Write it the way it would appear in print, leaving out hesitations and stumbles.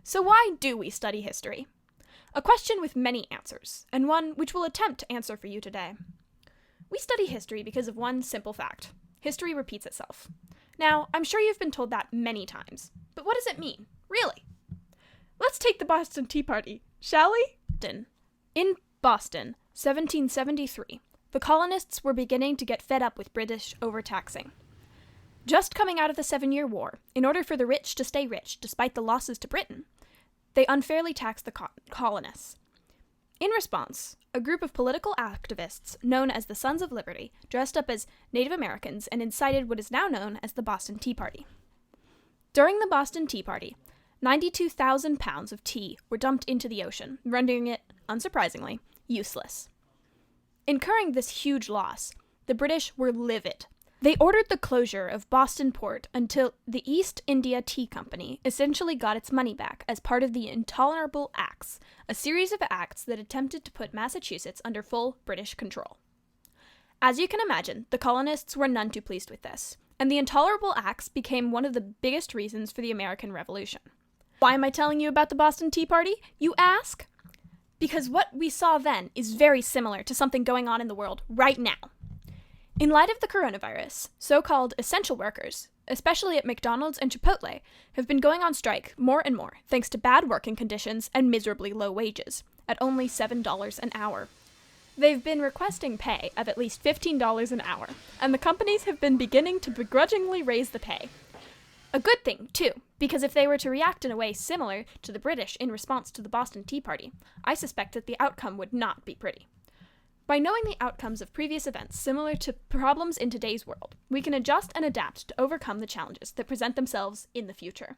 So why do we study history? A question with many answers, and one which we'll attempt to answer for you today. We study history because of one simple fact. History repeats itself. Now, I'm sure you've been told that many times, but what does it mean, really? Let's take the Boston Tea Party, shall we? In Boston, 1773, the colonists were beginning to get fed up with British overtaxing. Just coming out of the 7-Year War, in order for the rich to stay rich despite the losses to Britain, they unfairly taxed the colonists. In response, a group of political activists known as the Sons of Liberty dressed up as Native Americans and incited what is now known as the Boston Tea Party. During the Boston Tea Party, 92,000 pounds of tea were dumped into the ocean, rendering it, unsurprisingly, useless. Incurring this huge loss, the British were livid. They ordered the closure of Boston Port until the East India Tea Company essentially got its money back as part of the Intolerable Acts, a series of acts that attempted to put Massachusetts under full British control. As you can imagine, the colonists were none too pleased with this, and the Intolerable Acts became one of the biggest reasons for the American Revolution. Why am I telling you about the Boston Tea Party, you ask? Because what we saw then is very similar to something going on in the world right now. In light of the coronavirus, so-called essential workers, especially at McDonald's and Chipotle, have been going on strike more and more thanks to bad working conditions and miserably low wages, at only $7 an hour. They've been requesting pay of at least $15 an hour, and the companies have been beginning to begrudgingly raise the pay. A good thing, too, because if they were to react in a way similar to the British in response to the Boston Tea Party, I suspect that the outcome would not be pretty. By knowing the outcomes of previous events similar to problems in today's world, we can adjust and adapt to overcome the challenges that present themselves in the future.